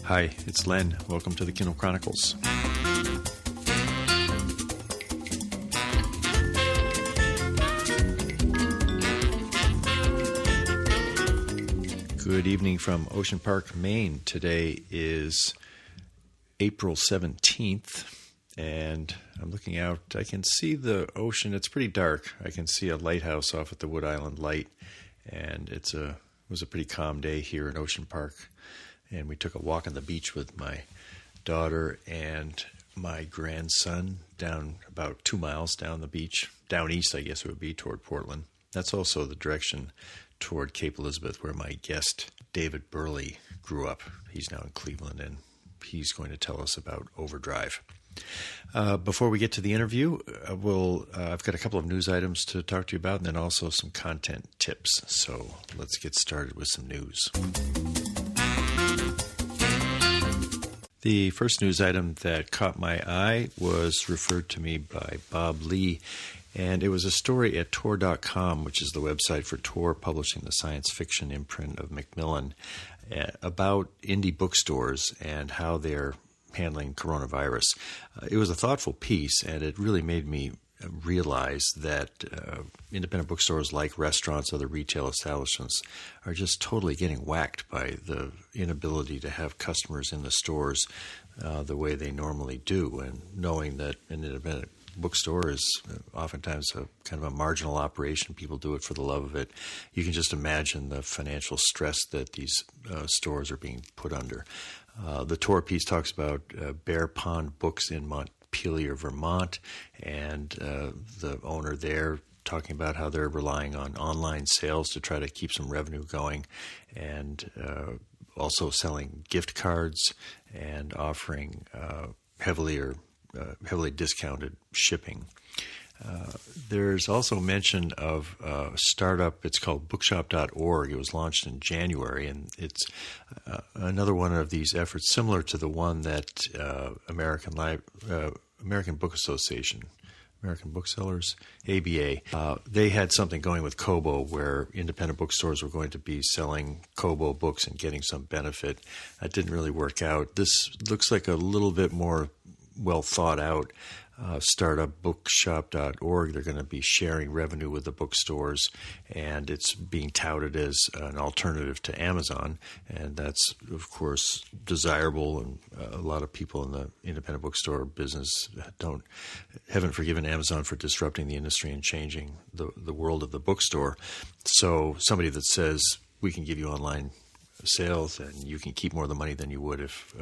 Hi, it's Len. Welcome to the Kindle Chronicles. Good evening from Ocean Park, Maine. Today is April 17th, and I'm looking out. I can see the ocean. It's pretty dark. I can see a lighthouse off at the Wood Island Light, and it was a pretty calm day here in Ocean Park. And we took a walk on the beach with my daughter and my grandson down about 2 miles down the beach, down east, I guess it would be, toward Portland. That's also the direction toward Cape Elizabeth, where my guest, David Burleigh, grew up. He's now in Cleveland, and he's going to tell us about OverDrive. Before we get to the interview, I've got a couple of news items to talk to you about, and then also some content tips. So let's get started with some news. The first news item that caught my eye was referred to me by Bob Lee, and it was a story at Tor.com, which is the website for Tor, publishing the science fiction imprint of Macmillan, about indie bookstores and how they're handling coronavirus. It was a thoughtful piece, and it really made me realize that independent bookstores, like restaurants, other retail establishments, are just totally getting whacked by the inability to have customers in the stores the way they normally do, and knowing that an independent bookstore is oftentimes a kind of a marginal operation. People do it for the love of it. You can just imagine the financial stress that these stores are being put under. The Tor piece talks about Bear Pond Books in Montpelier, Vermont, and the owner there talking about how they're relying on online sales to try to keep some revenue going, and also selling gift cards and offering heavily discounted shipping. There's also mention of a startup. It's called bookshop.org. It was launched in January, and it's another one of these efforts similar to the one that American Book Association, American Booksellers, ABA, they had something going with Kobo, where independent bookstores were going to be selling Kobo books and getting some benefit. That didn't really work out. This looks like a little bit more well thought out startup. Bookshop.org. They're going to be sharing revenue with the bookstores, and it's being touted as an alternative to Amazon, and that's of course desirable. And a lot of people in the independent bookstore business haven't forgiven Amazon for disrupting the industry and changing the world of the bookstore. So somebody that says we can give you online sales and you can keep more of the money than you would if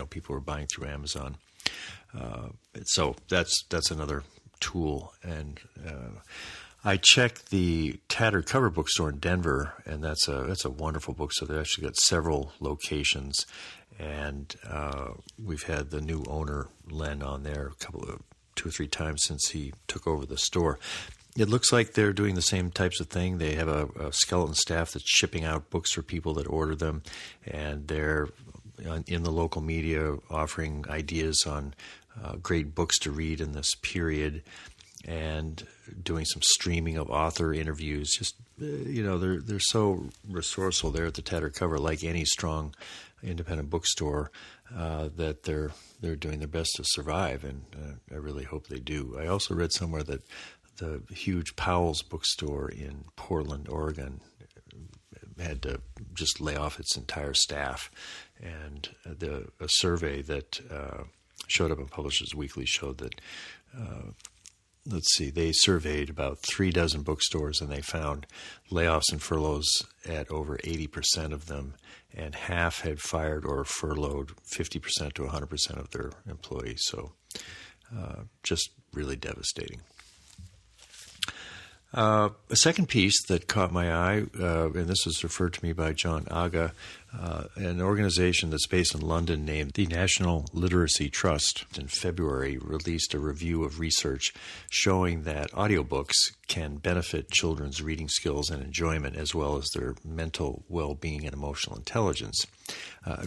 people were buying through Amazon. So that's another tool. And I checked the Tattered cover bookstore in Denver, and that's a wonderful bookstore. They've actually got several locations, and we've had the new owner Len on there 2 or 3 times since he took over the store. It looks like they're doing the same types of thing. They have a skeleton staff that's shipping out books for people that order them, and they're in the local media offering ideas on great books to read in this period, and doing some streaming of author interviews. Just they're so resourceful there at the Tattered cover, like any strong independent bookstore, that they're doing their best to survive, and I really hope they do. I also read somewhere that the huge Powell's bookstore in Portland, Oregon, had to just lay off its entire staff. And a survey that showed up in Publishers Weekly showed that, they surveyed about 36 bookstores, and they found layoffs and furloughs at over 80% of them, and half had fired or furloughed 50% to 100% of their employees. So just really devastating. A second piece that caught my eye, and this was referred to me by John Aga, an organization that's based in London named the National Literacy Trust, in February released a review of research showing that audiobooks can benefit children's reading skills and enjoyment, as well as their mental well-being and emotional intelligence.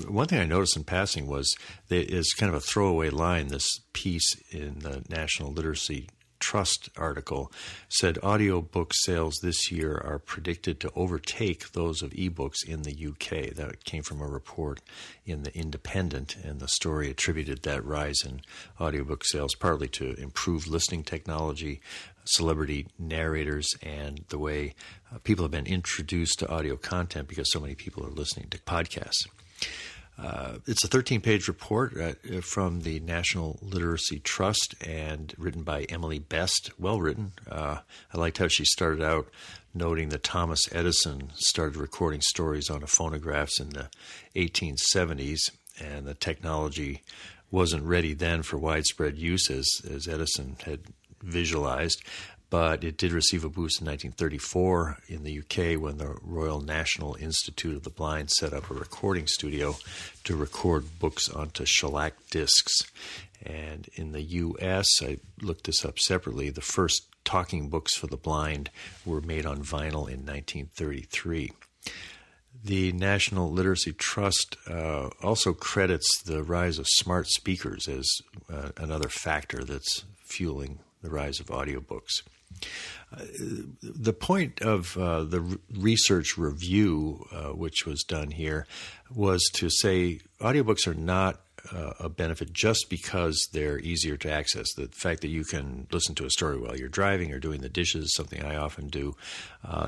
One thing I noticed in passing was there is kind of a throwaway line, this piece in the National Literacy Trust article said audiobook sales this year are predicted to overtake those of ebooks in the UK. That came from a report in The Independent, and the story attributed that rise in audiobook sales partly to improved listening technology, celebrity narrators, and the way people have been introduced to audio content because so many people are listening to podcasts. It's a 13-page report from the National Literacy Trust and written by Emily Best. Well written. I liked how she started out noting that Thomas Edison started recording stories on phonographs in the 1870s, and the technology wasn't ready then for widespread use as Edison had visualized. But it did receive a boost in 1934 in the UK when the Royal National Institute of the Blind set up a recording studio to record books onto shellac discs. And in the US, I looked this up separately, the first talking books for the blind were made on vinyl in 1933. The National Literacy Trust also credits the rise of smart speakers as another factor that's fueling the rise of audiobooks. The point of the research review, which was done here, was to say audiobooks are not a benefit just because they're easier to access. The fact that you can listen to a story while you're driving or doing the dishes, something I often do.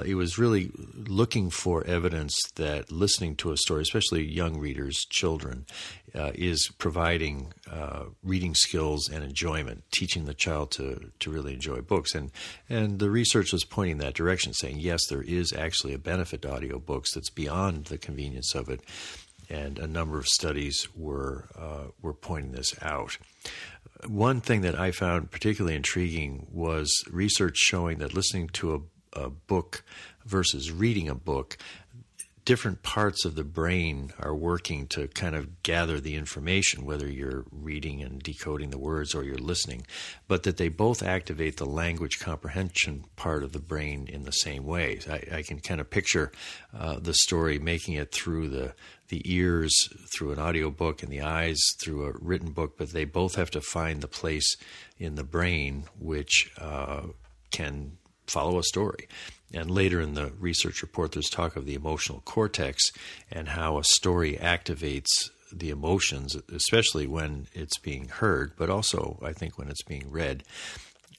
It was really looking for evidence that listening to a story, especially young readers, children, is providing reading skills and enjoyment, teaching the child to really enjoy books. And the research was pointing that direction, saying, yes, there is actually a benefit to audiobooks that's beyond the convenience of it. And a number of studies were pointing this out. One thing that I found particularly intriguing was research showing that listening to a book versus reading a book, different parts of the brain are working to kind of gather the information, whether you're reading and decoding the words or you're listening, but that they both activate the language comprehension part of the brain in the same way. I can kind of picture the story making it through the ears through an audiobook and the eyes through a written book, but they both have to find the place in the brain which can follow a story. And later in the research report, there's talk of the emotional cortex and how a story activates the emotions, especially when it's being heard, but also, I think, when it's being read.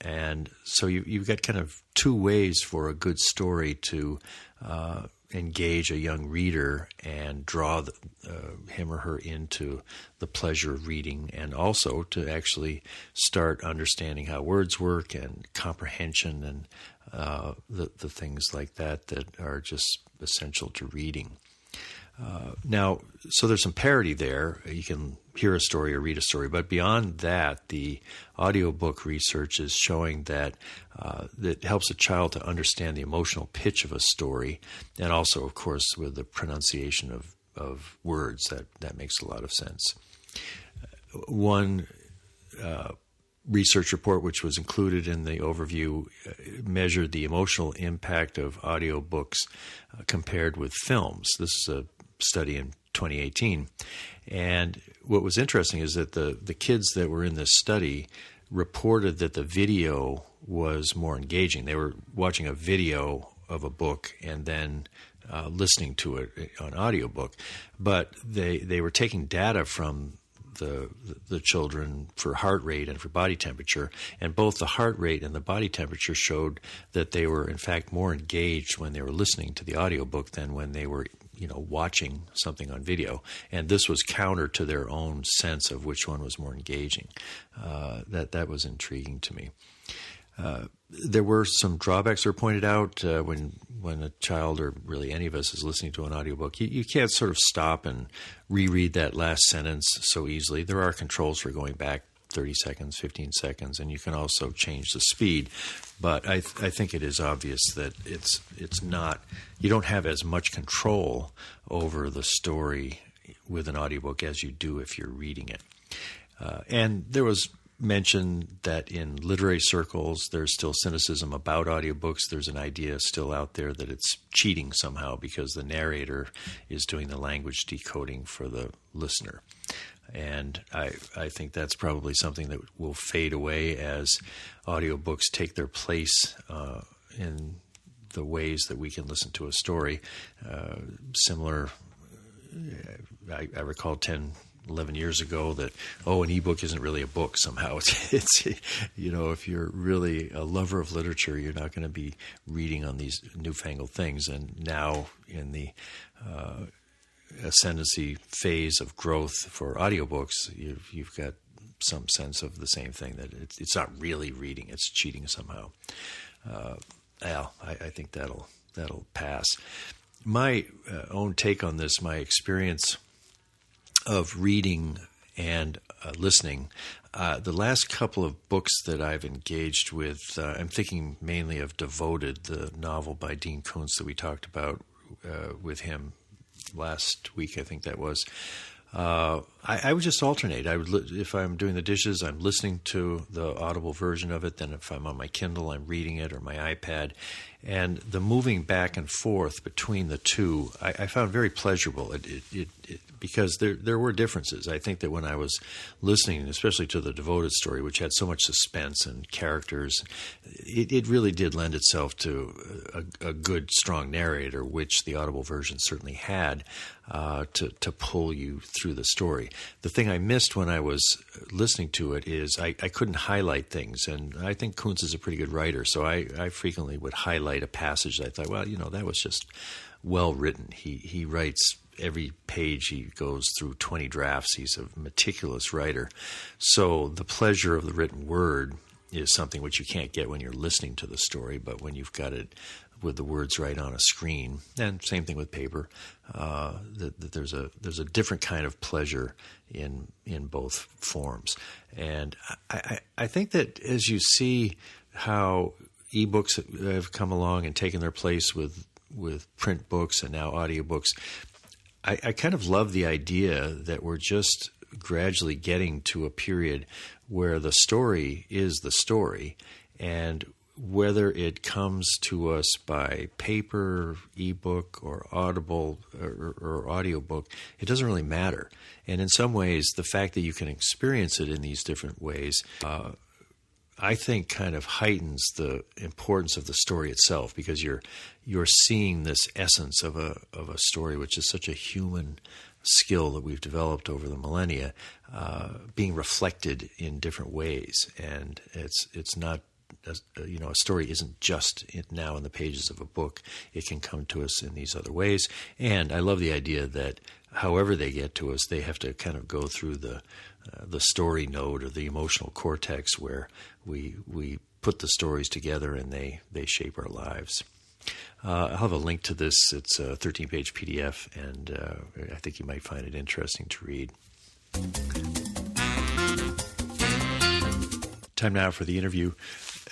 And so you've got kind of two ways for a good story to engage a young reader and draw him or her into the pleasure of reading, and also to actually start understanding how words work and comprehension and the things like that are just essential to reading. Now, so there's some parity there. You can hear a story or read a story, but beyond that, the audiobook research is showing that it helps a child to understand the emotional pitch of a story, and also, of course, with the pronunciation of words. That makes a lot of sense. One research report, which was included in the overview, measured the emotional impact of audiobooks compared with films. This is a study in 2018. And what was interesting is that the kids that were in this study reported that the video was more engaging. They were watching a video of a book and then listening to it on audiobook. But they were taking data from the children for heart rate and for body temperature, and both the heart rate and the body temperature showed that they were in fact more engaged when they were listening to the audiobook than when they were watching something on video. And this was counter to their own sense of which one was more engaging. That was intriguing to me. There were some drawbacks that were pointed out when a child, or really any of us, is listening to an audiobook. You can't sort of stop and reread that last sentence so easily. There are controls for going back 30 seconds, 15 seconds, and you can also change the speed. But I think it is obvious that it's not, you don't have as much control over the story with an audiobook as you do if you're reading it. And there was mention that in literary circles there's still cynicism about audiobooks. There's an idea still out there that it's cheating somehow because the narrator is doing the language decoding for the listener. And I think that's probably something that will fade away as audiobooks take their place in the ways that we can listen to a story. Similar, I recall 10, 11 years ago that, an ebook isn't really a book somehow. It's if you're really a lover of literature, you're not going to be reading on these newfangled things. And now in the ascendancy phase of growth for audiobooks, you've got some sense of the same thing, that it's not really reading, it's cheating somehow. I think that'll pass. My own take on this, my experience of reading and listening, the last couple of books that I've engaged with, I'm thinking mainly of Devoted, the novel by Dean Koontz that we talked about with him last week, I think that was. I would just alternate. If I'm doing the dishes, I'm listening to the audible version of it. Then if I'm on my Kindle, I'm reading it, or my iPad. And the moving back and forth between the two, I found very pleasurable. Because there were differences. I think that when I was listening, especially to the Devoted story, which had so much suspense and characters, it really did lend itself to a good, strong narrator, which the audible version certainly had, to pull you through the story. The thing I missed when I was listening to it is I couldn't highlight things, and I think Koontz is a pretty good writer, so I frequently would highlight a passage that I thought, that was just well written. He writes every page, he goes through 20 drafts. He's a meticulous writer. So the pleasure of the written word is something which you can't get when you're listening to the story, but when you've got it with the words right on a screen, and same thing with paper, that there's a different kind of pleasure in both forms. And I think that as you see how ebooks have come along and taken their place with print books and now audiobooks, I kind of love the idea that we're just gradually getting to a period where the story is the story, and whether it comes to us by paper, ebook, or audible or audiobook, it doesn't really matter. And in some ways, the fact that you can experience it in these different ways, I think kind of heightens the importance of the story itself, because you're seeing this essence of a story, which is such a human skill that we've developed over the millennia, being reflected in different ways. And it's not, a story isn't just now in the pages of a book. It can come to us in these other ways. And I love the idea that however they get to us, they have to kind of go through the story node or the emotional cortex, where we put the stories together and they shape our lives. I'll have a link to this. It's a 13-page PDF, and I think you might find it interesting to read. Time now for the interview.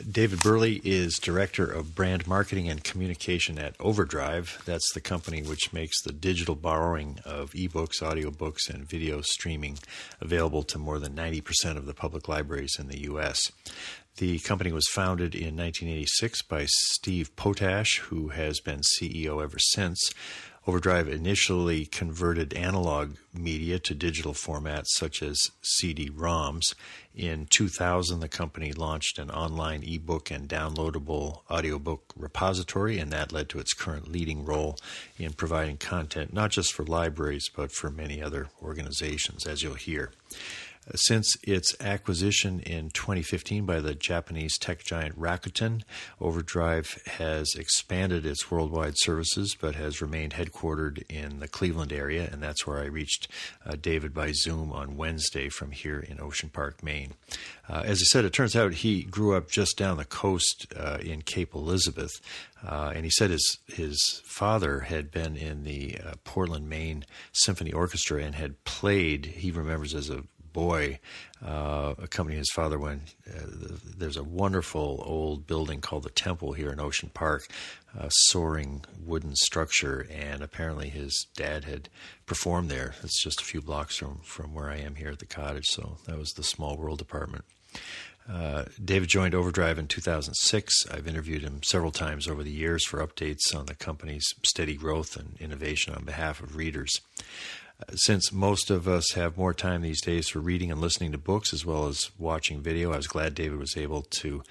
David Burleigh is Director of Brand Marketing and Communication at OverDrive. That's the company which makes the digital borrowing of ebooks, audiobooks, and video streaming available to more than 90% of the public libraries in the U.S. The company was founded in 1986 by Steve Potash, who has been CEO ever since. OverDrive initially converted analog media to digital formats such as CD-ROMs. In 2000, the company launched an online ebook and downloadable audiobook repository, and that led to its current leading role in providing content not just for libraries but for many other organizations, as you'll hear. Since its acquisition in 2015 by the Japanese tech giant Rakuten, OverDrive has expanded its worldwide services but has remained headquartered in the Cleveland area, and that's where I reached David by Zoom on Wednesday from here in Ocean Park, Maine. As I said, it turns out he grew up just down the coast in Cape Elizabeth, and he said his father had been in the Portland, Maine Symphony Orchestra and had played, he remembers as a boy, accompanying his father when there's a wonderful old building called the Temple here in Ocean Park, a soaring wooden structure, and apparently his dad had performed there. It's just a few blocks from where I am here at the cottage, so that was the Small World department. David joined OverDrive in 2006. I've interviewed him several times over the years for updates on the company's steady growth and innovation on behalf of readers. Since most of us have more time these days for reading and listening to books as well as watching video, I was glad David was able to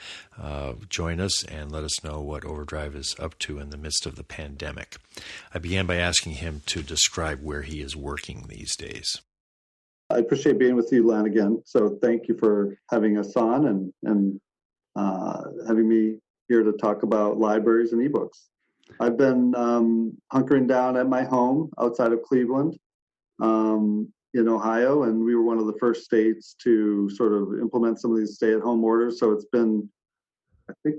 join us and let us know what OverDrive is up to in the midst of the pandemic. I began by asking him to describe where he is working these days. I appreciate being with you, Len, again. So thank you for having us on and having me here to talk about libraries and ebooks. I've been hunkering down at my home outside of Cleveland in Ohio, and we were one of the first states to sort of implement some of these stay-at-home orders. So it's been, I think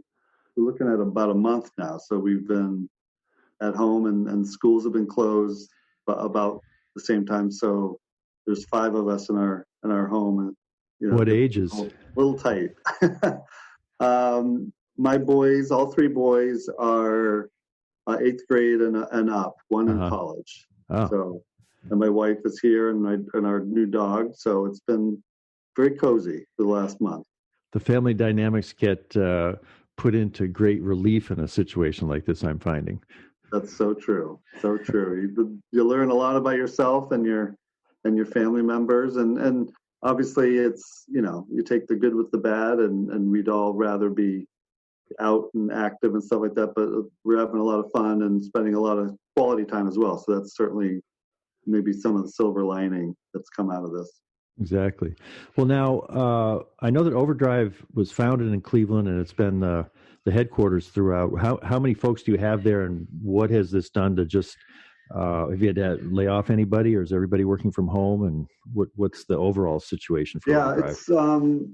we're looking at about a month now. So we've been at home and schools have been closed about the same time. So there's 5 of us in our home. And, what ages? A little tight. My boys, all 3 boys, are 8th grade and up. One in college. Oh. So, and my wife is here, and our new dog. So it's been very cozy for the last month. The family dynamics get put into great relief in a situation like this, I'm finding. That's so true. So true. You learn a lot about yourself and your family members, and obviously it's, you take the good with the bad, and we'd all rather be out and active and stuff like that, but we're having a lot of fun and spending a lot of quality time as well. So that's certainly maybe some of the silver lining that's come out of this. Exactly. Well, now I know that OverDrive was founded in Cleveland, and it's been the headquarters throughout. How many folks do you have there, and what has this done to just have you had to lay off anybody, or is everybody working from home? And what's the overall situation for OverDrive?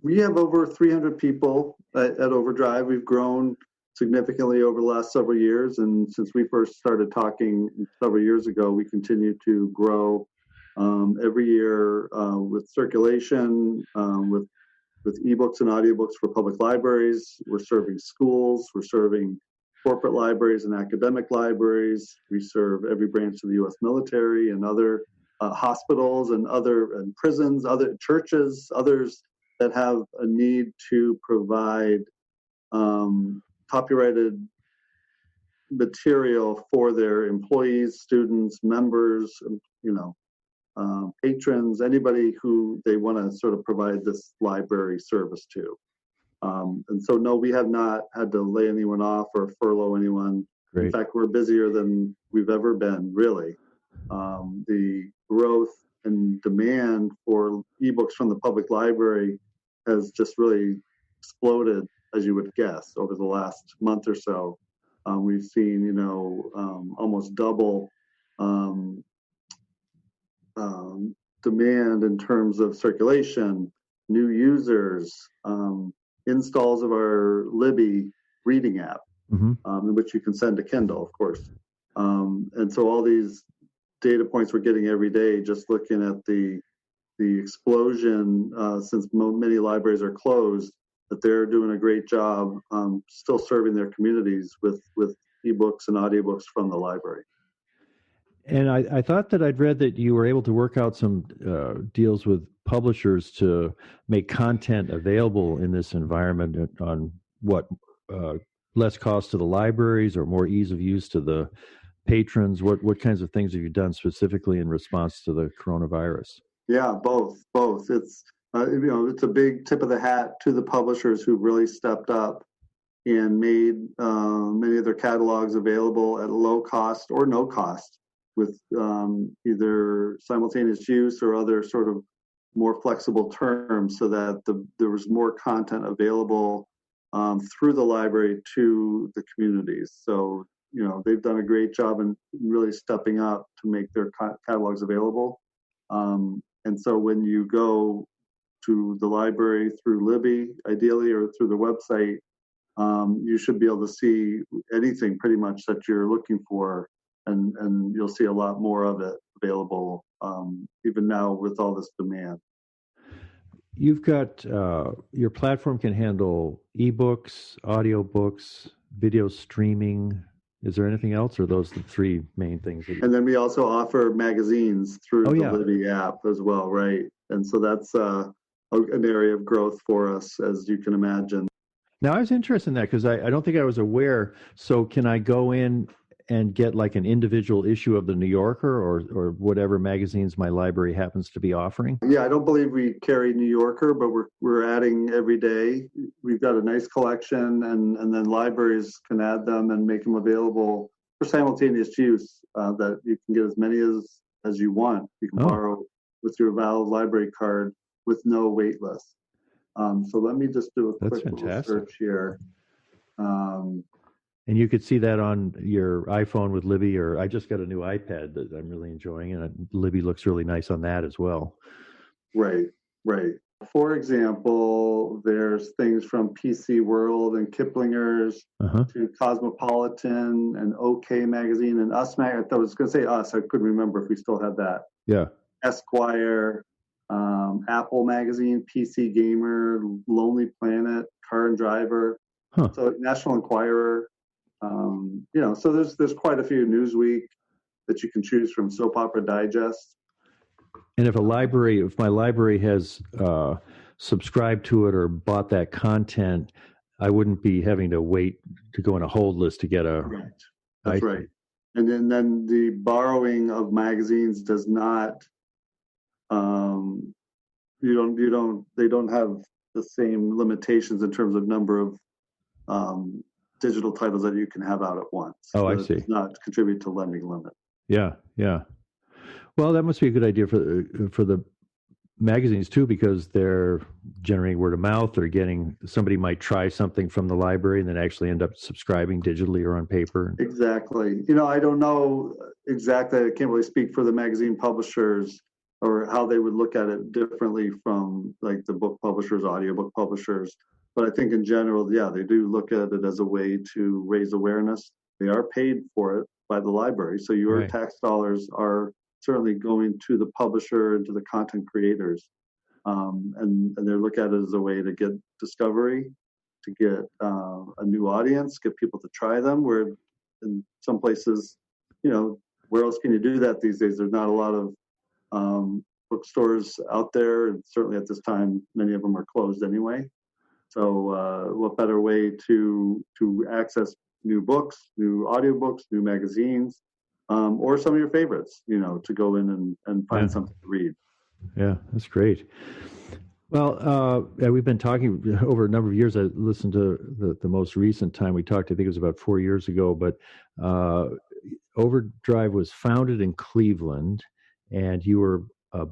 We have over 300 people at OverDrive. We've grown significantly over the last several years, and since we first started talking several years ago, we continue to grow every year with circulation, with ebooks and audiobooks for public libraries. We're serving schools. We're serving corporate libraries and academic libraries. We serve every branch of the U.S. military and other hospitals and prisons, other churches, others that have a need to provide copyrighted material for their employees, students, members, patrons, anybody who they want to sort of provide this library service to. And so, no, we have not had to lay anyone off or furlough anyone. Great. In fact, we're busier than we've ever been, really. The growth and demand for ebooks from the public library has just really exploded, as you would guess, over the last month or so. We've seen, almost double demand in terms of circulation, new users, installs of our Libby reading app, in which you can send to Kindle, of course. And so all these data points we're getting every day, just looking at the explosion, since many libraries are closed, that they're doing a great job still serving their communities with ebooks and audiobooks from the library. And I thought that I'd read that you were able to work out some deals with publishers to make content available in this environment on less cost to the libraries or more ease of use to the patrons. What kinds of things have you done specifically in response to the coronavirus? Yeah, both. It's it's a big tip of the hat to the publishers who really stepped up and made many of their catalogs available at low cost or no cost, with either simultaneous use or other sort of more flexible terms, so that there was more content available through the library to the communities. So, they've done a great job in really stepping up to make their catalogs available. And so when you go to the library through Libby, ideally, or through the website, you should be able to see anything pretty much that you're looking for, and you'll see a lot more of it available, even now with all this demand. You've got your platform can handle ebooks, audiobooks, video streaming. Is there anything else, or are those the 3 main things? And then we also offer magazines through the Libby app as well, right? And so that's an area of growth for us, as you can imagine. Now, I was interested in that because I don't think I was aware. So can I go in and get like an individual issue of the New Yorker or whatever magazines my library happens to be offering? Yeah, I don't believe we carry New Yorker, but we're adding every day. We've got a nice collection, and then libraries can add them and make them available for simultaneous use. That you can get as many as you want. You can borrow with your valid library card with no wait list. So let me just do a quick little search here. And you could see that on your iPhone with Libby, or I just got a new iPad that I'm really enjoying, and Libby looks really nice on that as well. Right. For example, there's things from PC World and Kiplinger's to Cosmopolitan and OK Magazine and Us Mag. I was going to say Us. I couldn't remember if we still had that. Yeah. Esquire, Apple Magazine, PC Gamer, Lonely Planet, Car and Driver. So National Enquirer. So there's quite a few. Newsweek that you can choose from, Soap Opera Digest. And if my library has subscribed to it or bought that content, I wouldn't be having to wait to go on a hold list to get a. Right. That's right. And then the borrowing of magazines does not. They don't have the same limitations in terms of number of digital titles that you can have out at once. I see. It does not contribute to lending limit. Yeah. Well, that must be a good idea for the magazines too, because they're generating word of mouth. Or somebody might try something from the library and then actually end up subscribing digitally or on paper. Exactly. I don't know exactly. I can't really speak for the magazine publishers or how they would look at it differently from like the book publishers, audiobook publishers. But I think in general, yeah, they do look at it as a way to raise awareness. They are paid for it by the library. So your tax dollars are certainly going to the publisher and to the content creators. And they look at it as a way to get discovery, to get a new audience, get people to try them, where in some places, where else can you do that these days? There's not a lot of bookstores out there. And certainly at this time, many of them are closed anyway. So what better way to access new books, new audiobooks, new magazines, or some of your favorites, to go in and find something to read. Yeah, that's great. Well, we've been talking over a number of years. I listened to the most recent time we talked, I think it was about 4 years ago, but OverDrive was founded in Cleveland, and you were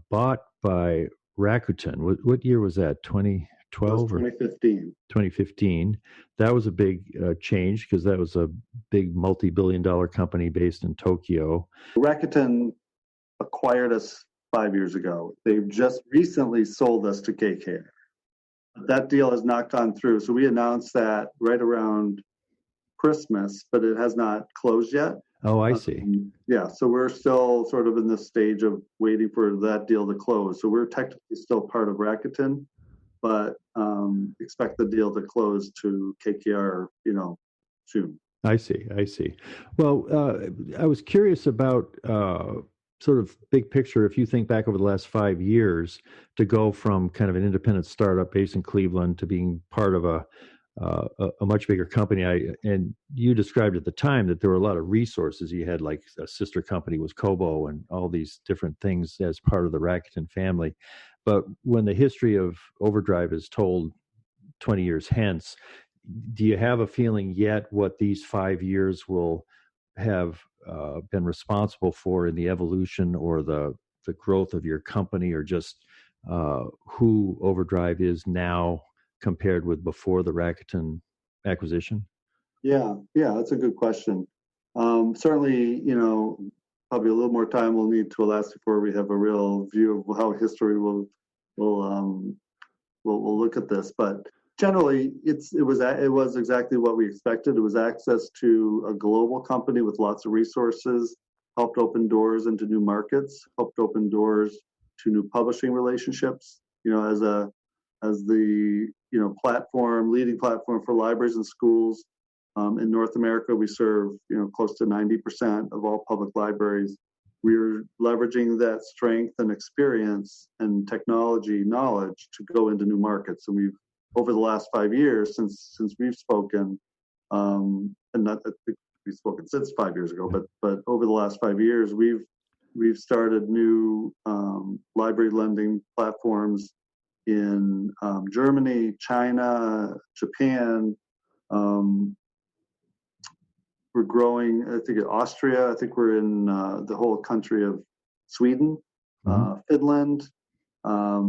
bought by Rakuten. What year was that, 2012 or 2015? 2015. That was a big change because that was a big multi-billion-dollar company based in Tokyo. Rakuten acquired us 5 years ago. They've just recently sold us to KKR. That deal has not gone through. So we announced that right around Christmas, but it has not closed yet. Oh, I see. So we're still sort of in this stage of waiting for that deal to close. So we're technically still part of Rakuten, but expect the deal to close to KKR, soon. I see. Well, I was curious about sort of big picture. If you think back over the last 5 years, to go from kind of an independent startup based in Cleveland to being part of a much bigger company, and you described at the time that there were a lot of resources. You had like a sister company was Kobo and all these different things as part of the Rakuten family. But when the history of OverDrive is told 20 years hence, do you have a feeling yet what these 5 years will have been responsible for in the evolution or the growth of your company, or just who OverDrive is now compared with before the Rakuten acquisition? Yeah, that's a good question. Certainly, probably a little more time will need to elapse before we have a real view of how history will look at this. But generally, it was exactly what we expected. It was access to a global company with lots of resources, helped open doors into new markets, helped open doors to new publishing relationships. As the leading platform for libraries and schools in North America, we serve close to 90% of all public libraries. We're leveraging that strength and experience and technology knowledge to go into new markets. And we've, over the last 5 years since we've spoken, and the we've spoken since 5 years ago, but over the last 5 years, we've started new library lending platforms in Germany, China, Japan. We're growing, I think, in Austria. I think we're in the whole country of Sweden, Finland. I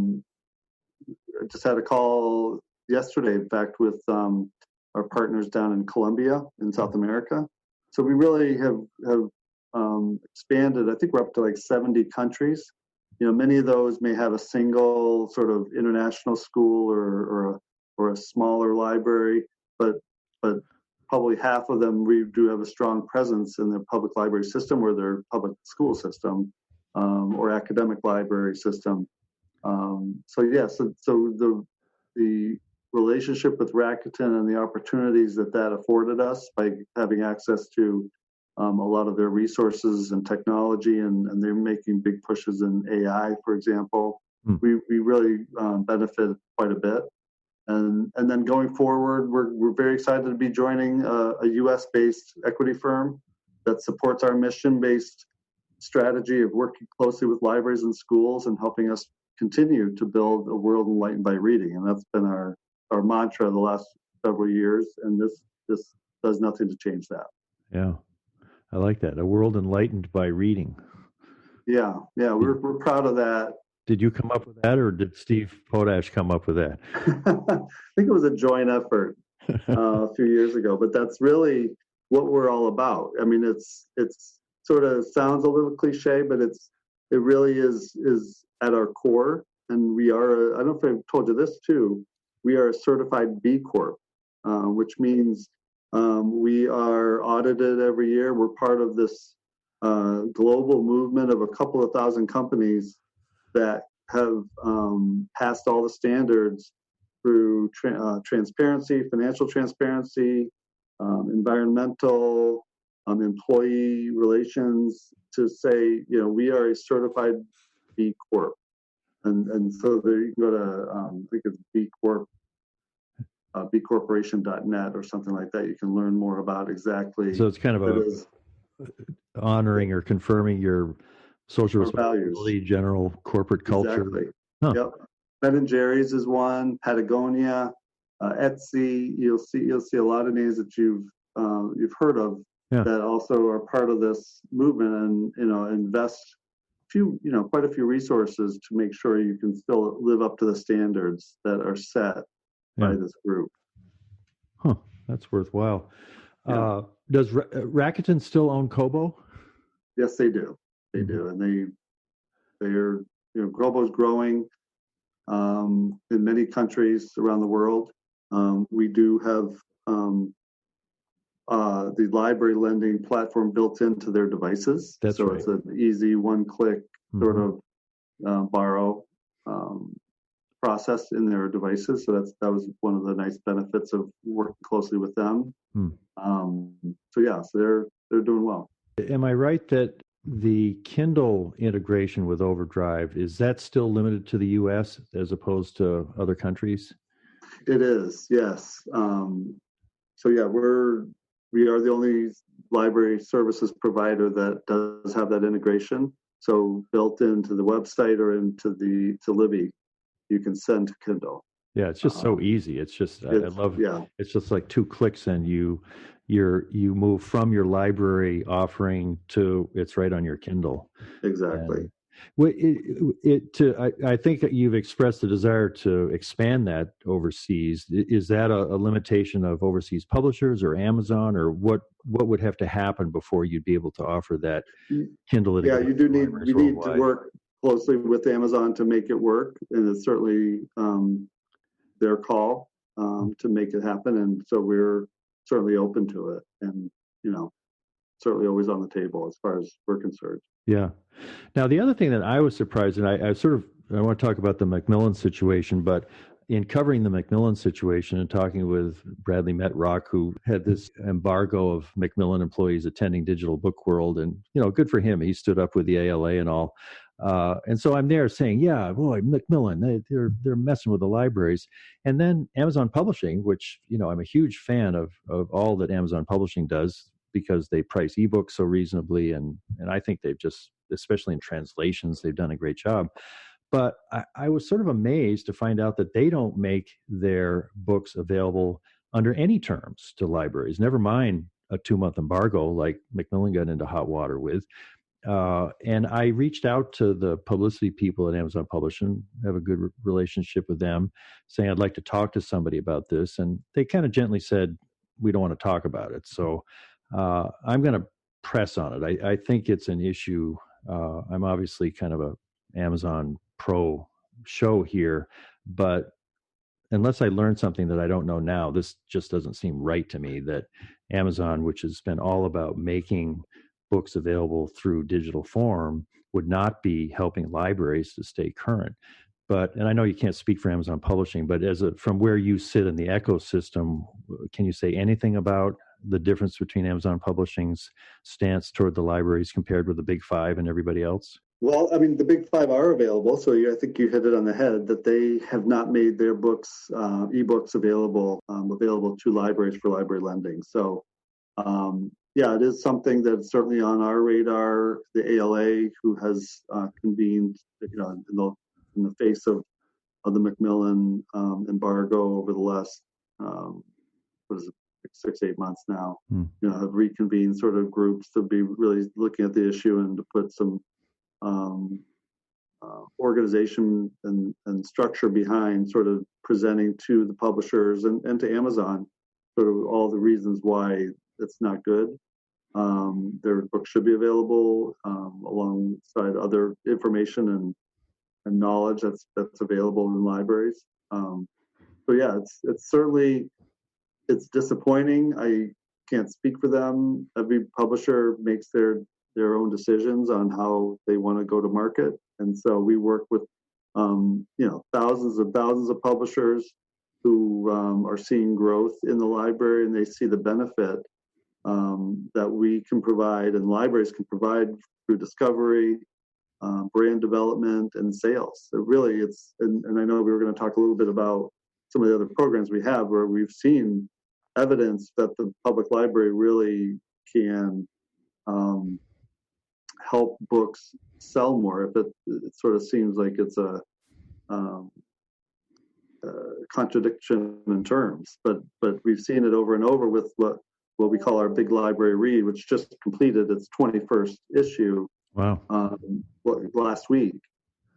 just had a call yesterday, in fact, with our partners down in Colombia in South America. So we really have expanded. I think we're up to like 70 countries. Many of those may have a single sort of international school or a smaller library, but probably half of them we do have a strong presence in their public library system or their public school system or academic library system. So the relationship with Rakuten and the opportunities that afforded us by having access to a lot of their resources and technology, and they're making big pushes in AI, for example. We really benefit quite a bit. And then going forward, we're very excited to be joining a U.S.-based equity firm that supports our mission-based strategy of working closely with libraries and schools and helping us continue to build a world enlightened by reading. And that's been our mantra the last several years, and this does nothing to change that. Yeah, I like that. A world enlightened by reading. Yeah, we're proud of that. Did you come up with that, or did Steve Potash come up with that? I think it was a joint effort a few years ago, but that's really what we're all about. I mean, it's sort of sounds a little cliche, but it really is at our core. And we are, I don't know if I've told you this too, we are a certified B Corp, which means we are audited every year. We're part of this global movement of a couple of thousand companies that have passed all the standards through transparency, financial transparency, environmental, employee relations, to say, we are a certified B Corp. And so there you can go to, I think it's B Corp, bcorporation.net or something like that. You can learn more about exactly. So it's kind of honoring or confirming your social responsibility, values, general corporate culture. Exactly. Huh. Yep. Ben & Jerry's is one. Patagonia, Etsy. You'll see a lot of names that you've heard of that also are part of this movement, and invest quite a few resources to make sure you can still live up to the standards that are set by this group. Huh. That's worthwhile. Yeah. Does Rakuten still own Kobo? Yes, they do. They do, and they're Kobo's growing in many countries around the world. We do have the library lending platform built into their devices, It's an easy one-click sort of borrow process in their devices. So that was one of the nice benefits of working closely with them. So they're doing well. Am I right that the Kindle integration with OverDrive, is that still limited to the U.S. as opposed to other countries? It is, yes. We are the only library services provider that does have that integration. So built into the website or into Libby, you can send to Kindle. Yeah, it's just so easy. It's just I love. Yeah. It's just like 2 clicks and you move from your library offering to it's right on your Kindle. Exactly. I think that you've expressed the desire to expand that overseas. Is that a limitation of overseas publishers or Amazon, or what would have to happen before you'd be able to offer that Kindle? Yeah, you need to work closely with Amazon to make it work, and it's certainly their call to make it happen. And so we're certainly open to it, and certainly always on the table as far as we're concerned. Yeah. Now, the other thing that I was surprised, and I want to talk about the Macmillan situation, but in covering the Macmillan situation and talking with Bradley Metrock, who had this embargo of Macmillan employees attending Digital Book World, and, good for him. He stood up with the ALA and all. And so I'm there saying, yeah, boy, Macmillan, they're messing with the libraries. And then Amazon Publishing, which, I'm a huge fan of all that Amazon Publishing does. because they price ebooks so reasonably, and I think they've just, especially in translations, they've done a great job. But I was sort of amazed to find out that they don't make their books available under any terms to libraries, never mind a 2-month embargo like Macmillan got into hot water with. And I reached out to the publicity people at Amazon Publishing, have a good relationship with them, saying I'd like to talk to somebody about this. And they kind of gently said, we don't want to talk about it. So I'm going to press on it. I think it's an issue. I'm obviously kind of a Amazon pro show here, but unless I learn something that I don't know now, this just doesn't seem right to me, that Amazon, which has been all about making books available through digital form, would not be helping libraries to stay current. But, and I know you can't speak for Amazon Publishing, but from where you sit in the ecosystem, can you say anything about the difference between Amazon Publishing's stance toward the libraries compared with the Big Five and everybody else? Well, I mean, the Big Five are available, so I think you hit it on the head that they have not made their books, ebooks available to libraries for library lending. So, yeah, it is something that's certainly on our radar. The ALA, who has convened, in the face of the Macmillan embargo over the last 6-8 months now, have reconvened sort of groups to be really looking at the issue and to put some organization and structure behind sort of presenting to the publishers and to Amazon sort of all the reasons why it's not good. Their books should be available alongside other information and knowledge that's available in libraries. So yeah, it's certainly, it's disappointing. I can't speak for them. Every publisher makes their own decisions on how they want to go to market. And so we work with, thousands of publishers who are seeing growth in the library, and they see the benefit that we can provide and libraries can provide through discovery, brand development, and sales. So really, and I know we were going to talk a little bit about some of the other programs we have where we've seen evidence that the public library really can help books sell more. If it sort of seems like it's a contradiction in terms, but we've seen it over and over with what we call our Big Library Read, which just completed its 21st issue. Wow! Last week,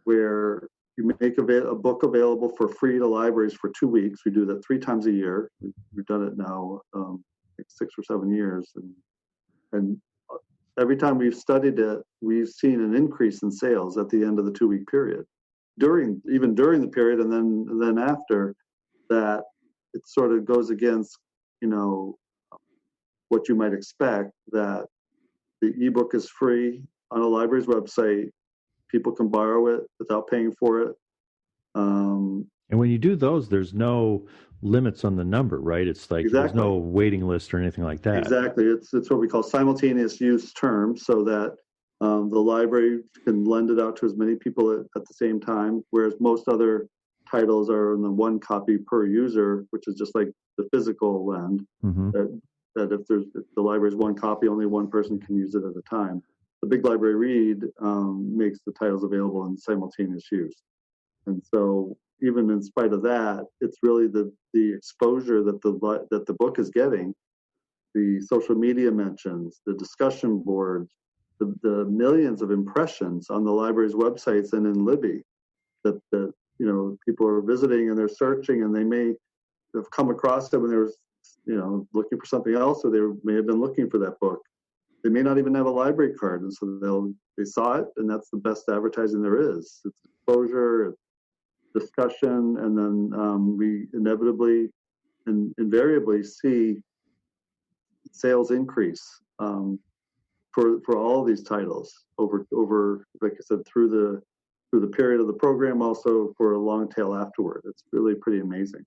where you make a book available for free to libraries for 2 weeks. We do that 3 times a year. We've done it now 6 or 7 years, and every time we've studied it, we've seen an increase in sales at the end of the 2-week period. During the period, and then after that, it sort of goes against what you might expect, that the ebook is free on a library's website. People can borrow it without paying for it. And when you do those, there's no limits on the number, right? It's like There's no waiting list or anything like that. Exactly. It's what we call simultaneous use terms, so that the library can lend it out to as many people at the same time, whereas most other titles are in the 1 copy per user, which is just like the physical lend. Mm-hmm. That if the library's 1 copy, only 1 person can use it at a time. The Big Library Read makes the titles available in simultaneous use. And so even in spite of that, it's really the exposure that the book is getting, the social media mentions, the discussion boards, the millions of impressions on the library's websites and in Libby that people are visiting and they're searching, and they may have come across it when they were looking for something else, or they may have been looking for that book. They may not even have a library card, and so they saw it, and that's the best advertising there is. It's exposure, it's discussion, and then we inevitably and invariably see sales increase for all of these titles over, like I said, through the period of the program, also for a long tail afterward. It's really pretty amazing.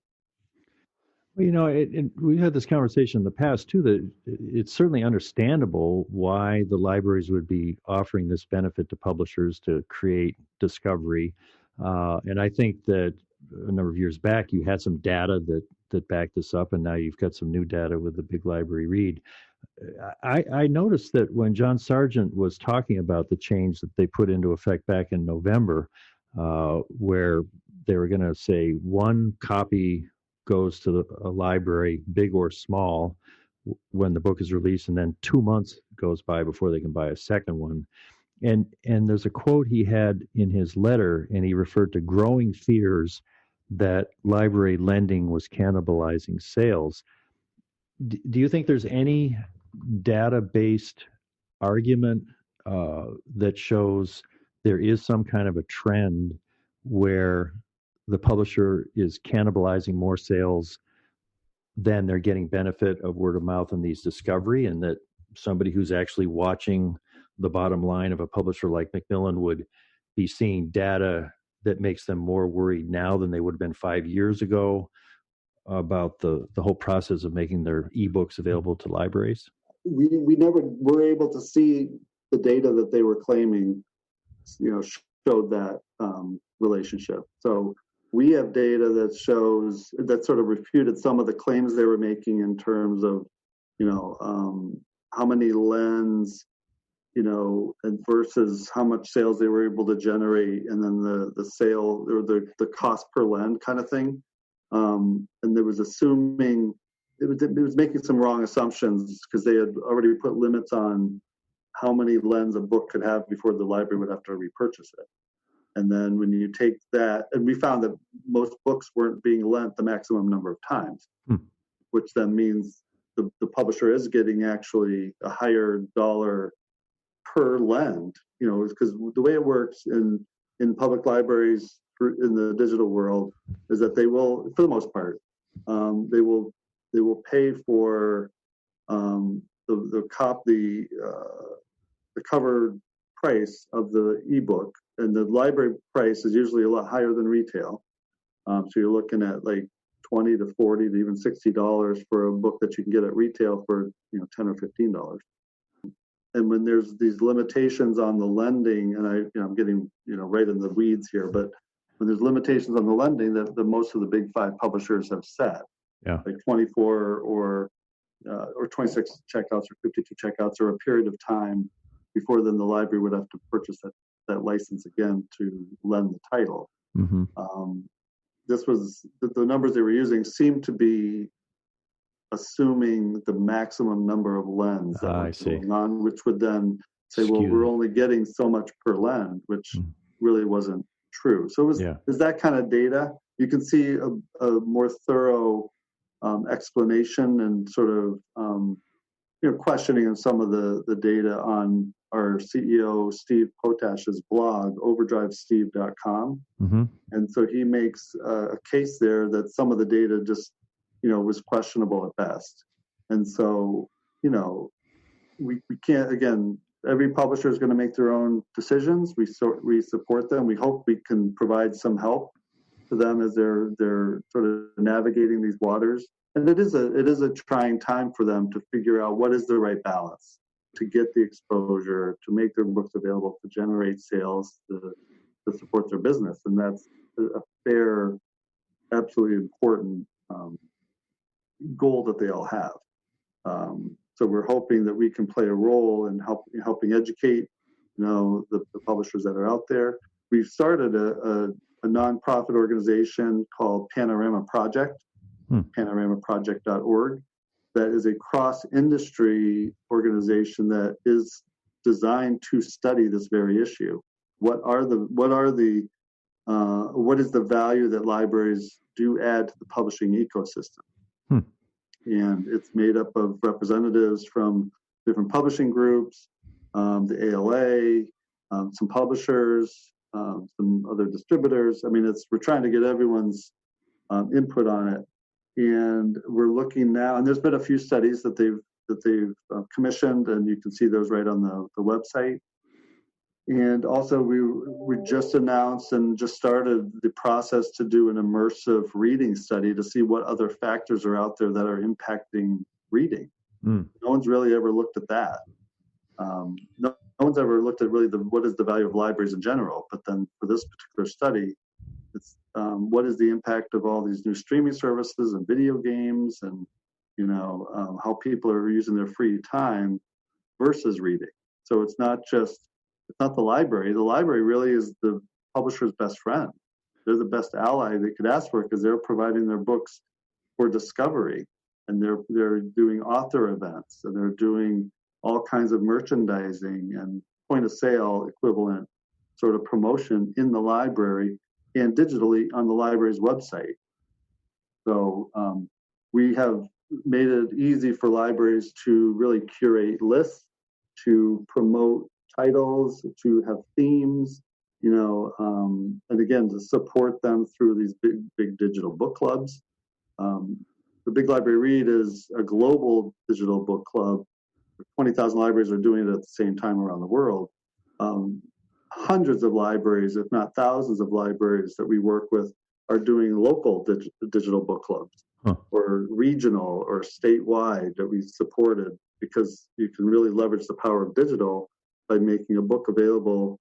Well, we had this conversation in the past too, that it's certainly understandable why the libraries would be offering this benefit to publishers to create discovery. And I think that a number of years back, you had some data that backed this up, and now you've got some new data with the Big Library Read. I noticed that when John Sargent was talking about the change that they put into effect back in November, where they were going to say one copy goes to a library, big or small, when the book is released, and then 2 months goes by before they can buy a second one. And there's a quote he had in his letter, and he referred to growing fears that library lending was cannibalizing sales. Do you think there's any data-based argument that shows there is some kind of a trend where the publisher is cannibalizing more sales than they're getting benefit of word of mouth in these discovery, and that somebody who's actually watching the bottom line of a publisher like Macmillan would be seeing data that makes them more worried now than they would have been 5 years ago about the whole process of making their ebooks available to libraries? We never were able to see the data that they were claiming, showed that relationship. So we have data that shows that sort of refuted some of the claims they were making in terms of, how many lens, and versus how much sales they were able to generate, and then the sale or the cost per lend kind of thing. And there was assuming it was making some wrong assumptions because they had already put limits on how many lens a book could have before the library would have to repurchase it. And then when you take that, and we found that most books weren't being lent the maximum number of times, which then means the publisher is getting actually a higher dollar per lend, because the way it works in public libraries in the digital world is that they will, for the most part, they will pay for the cover price of the ebook, and the library price is usually a lot higher than retail. So you're looking at like $20 to $40 to even $60 for a book that you can get at retail for $10 or $15. And when there's these limitations on the lending, and I'm getting right in the weeds here, but when there's limitations on the lending that most of the big five publishers have set, like 24 or 26 checkouts or 52 checkouts, or a period of time before then the library would have to purchase that license again to lend the title. Mm-hmm. This was the numbers they were using seemed to be assuming the maximum number of lens that was going on, which would then say, well, we're only getting so much per lend, which really wasn't true. So is that kind of data. You can see a more thorough explanation and sort of questioning of some of the data on our CEO Steve Potash's blog, overdrivesteve.com. Mm-hmm. And so he makes a case there that some of the data just was questionable at best. And so we can't, again, every publisher is going to make their own decisions. We support them. We hope we can provide some help to them as they're sort of navigating these waters. And it is a trying time for them to figure out what is the right balance to get the exposure, to make their books available, to generate sales, to support their business. And that's a fair, absolutely important goal that they all have. So we're hoping that we can play a role in helping educate, the publishers that are out there. We've started a nonprofit organization called Panorama Project, panoramaproject.org, that is a cross-industry organization that is designed to study this very issue. What is the value that libraries do add to the publishing ecosystem? And it's made up of representatives from different publishing groups, the ALA, some publishers, some other distributors. I mean, we're trying to get everyone's input on it. And we're looking now, and there's been a few studies that they've commissioned, and you can see those right on the website. And also, we just announced and just started the process to do an immersive reading study to see what other factors are out there that are impacting reading. No one's really ever looked at that. No one's ever looked at really what is the value of libraries in general. But then for this particular study, it's what is the impact of all these new streaming services and video games and how people are using their free time versus reading. So it's not the library. The library really is the publisher's best friend. They're the best ally they could ask for because they're providing their books for discovery, and they're doing author events, and they're doing all kinds of merchandising and point of sale equivalent sort of promotion in the library and digitally on the library's website. So we have made it easy for libraries to really curate lists, to promote titles, to have themes, and again, to support them through these big digital book clubs. The Big Library Read is a global digital book club. 20,000 libraries are doing it at the same time around the world. Hundreds of libraries, if not thousands of libraries that we work with, are doing local digital book clubs, or regional or statewide that we supported, because you can really leverage the power of digital by making a book available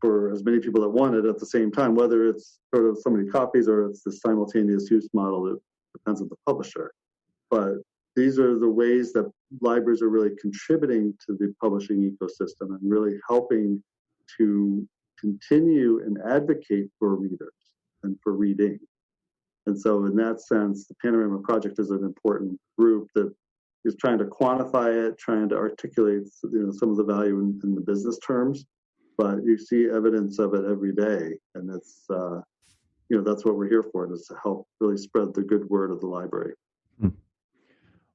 for as many people that want it at the same time, whether it's sort of so many copies or it's the simultaneous use model that depends on the publisher. But these are the ways that libraries are really contributing to the publishing ecosystem and really helping to continue and advocate for readers and for reading. And so in that sense, the Panorama Project is an important group that is trying to quantify it, trying to articulate some of the value in the business terms, but you see evidence of it every day. And it's, that's what we're here for, is to help really spread the good word of the library.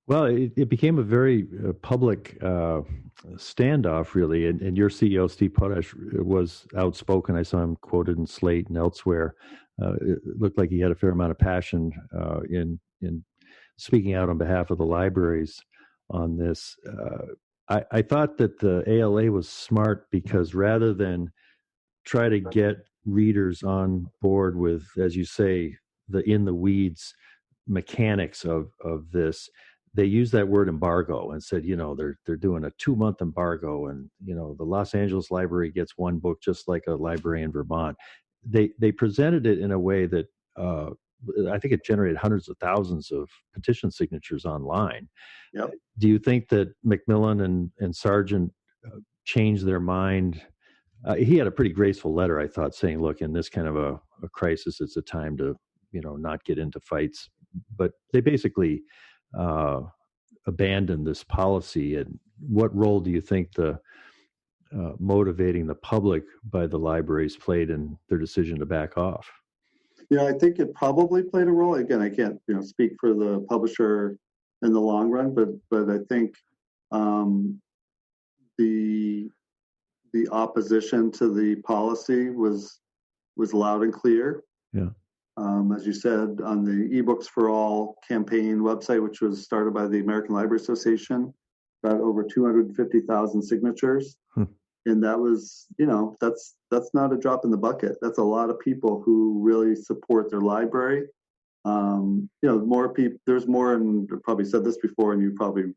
Well, it became a very public standoff, really, and your CEO, Steve Potash, was outspoken. I saw him quoted in Slate and elsewhere. It looked like he had a fair amount of passion in speaking out on behalf of the libraries on this. I thought that the ALA was smart, because rather than try to get readers on board with, as you say, the in the weeds mechanics of this, they used that word embargo and said, they're doing a 2-month embargo, and the Los Angeles Library gets one book just like a library in Vermont. They presented it in a way that I think it generated hundreds of thousands of petition signatures online. Yep. Do you think that Macmillan and Sargent changed their mind? He had a pretty graceful letter, I thought, saying, look, in this kind of a crisis, it's a time to not get into fights. But they basically abandoned this policy. And what role do you think the motivating the public by the libraries played in their decision to back off? I think it probably played a role. Again, I can't speak for the publisher in the long run, but I think the opposition to the policy was loud and clear. Yeah. As you said, on the eBooks for All campaign website, which was started by the American Library Association, got over 250,000 signatures. And that was, that's not a drop in the bucket. That's a lot of people who really support their library. More people, there's more, and I probably said this before, and you probably,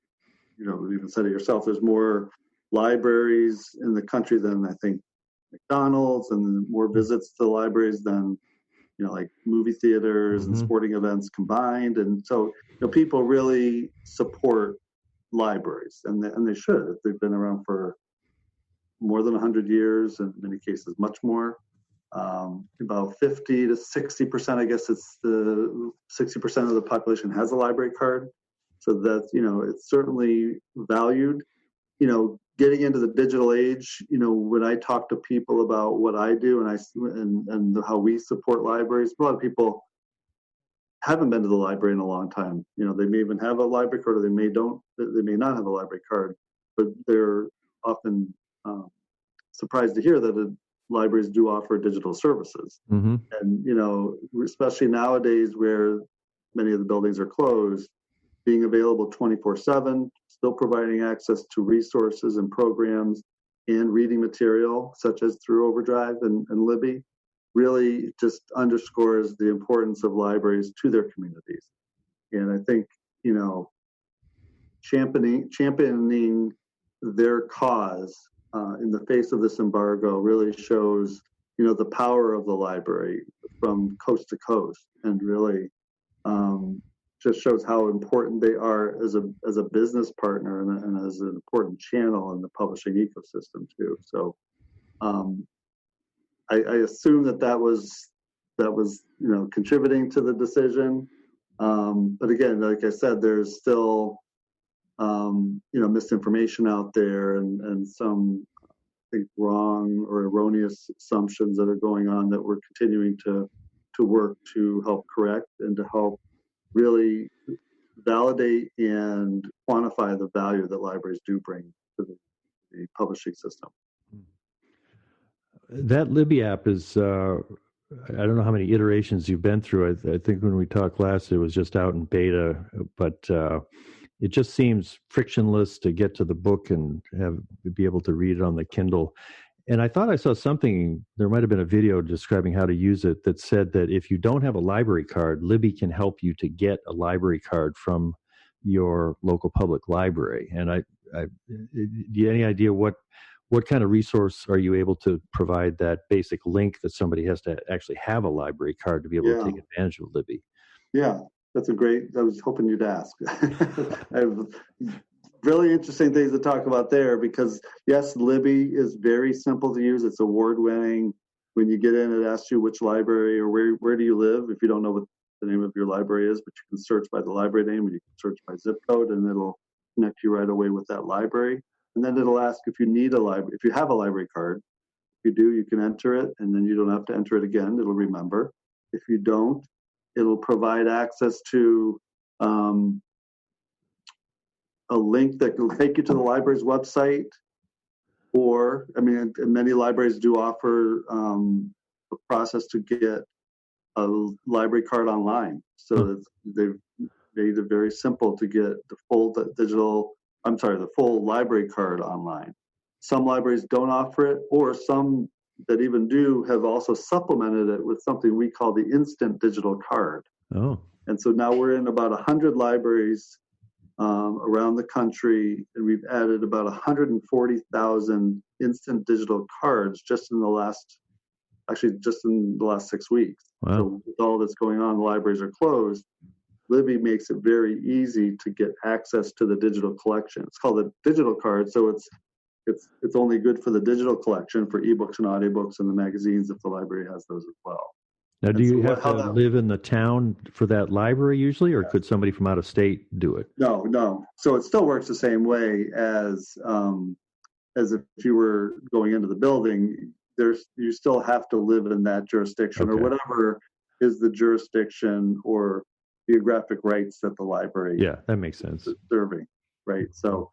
even said it yourself, there's more libraries in the country than, I think, McDonald's, and more visits to the libraries than, like movie theaters and sporting events combined. And so, people really support libraries, and they should. They've been around for more than 100 years, in many cases much more. About 50 to 60%, I guess it's the 60% of the population has a library card. So that's, it's certainly valued. Getting into the digital age, when I talk to people about what I do and how we support libraries, a lot of people haven't been to the library in a long time. They may even have a library card, or they may not have a library card, but they're often surprised to hear that the libraries do offer digital services. Mm-hmm. And, especially nowadays where many of the buildings are closed, being available 24/7, still providing access to resources and programs and reading material, such as through OverDrive and Libby, really just underscores the importance of libraries to their communities. And I think, championing their cause in the face of this embargo really shows, the power of the library from coast to coast, and really just shows how important they are as a business partner and as an important channel in the publishing ecosystem too. So I assume that was contributing to the decision. But again, like I said, there's still misinformation out there and some, I think, wrong or erroneous assumptions that are going on that we're continuing to work to help correct and to help really validate and quantify the value that libraries do bring to the publishing system. That Libby app is, I don't know how many iterations you've been through. I think when we talked last, it was just out in beta, but it just seems frictionless to get to the book and be able to read it on the Kindle. And I thought I saw something, there might have been a video describing how to use it that said that if you don't have a library card, Libby can help you to get a library card from your local public library. And do you have any idea what kind of resource are you able to provide that basic link that somebody has to actually have a library card to be able to take advantage of Libby? Yeah, I was hoping you'd ask. I have really interesting things to talk about there because, yes, Libby is very simple to use. It's award-winning. When you get in, it asks you which library or where do you live. If you don't know what the name of your library is, but you can search by the library name and you can search by zip code, and it'll connect you right away with that library. And then it'll ask if you need a library, if you have a library card. If you do, you can enter it, and then you don't have to enter it again. It'll remember. If you don't, it'll provide access to a link that will take you to the library's website. Or, many libraries do offer a process to get a library card online. So they've made it very simple to get the full library card online. Some libraries don't offer it, or some that even do have also supplemented it with something we call the instant digital card. Oh. And so now we're in about 100 libraries around the country, and we've added about 140,000 instant digital cards just in the last 6 weeks. Wow. So with all that's going on, the libraries are closed. Libby makes it very easy to get access to the digital collection. It's called a digital card, so it's only good for the digital collection for ebooks and audiobooks and the magazines if the library has those as well. Now, do you have to live in the town for that library usually, or could somebody from out of state do it? No. So it still works the same way as if you were going into the building. You still have to live in that jurisdiction or whatever is the jurisdiction or geographic rights that the library that makes sense. is serving, right? So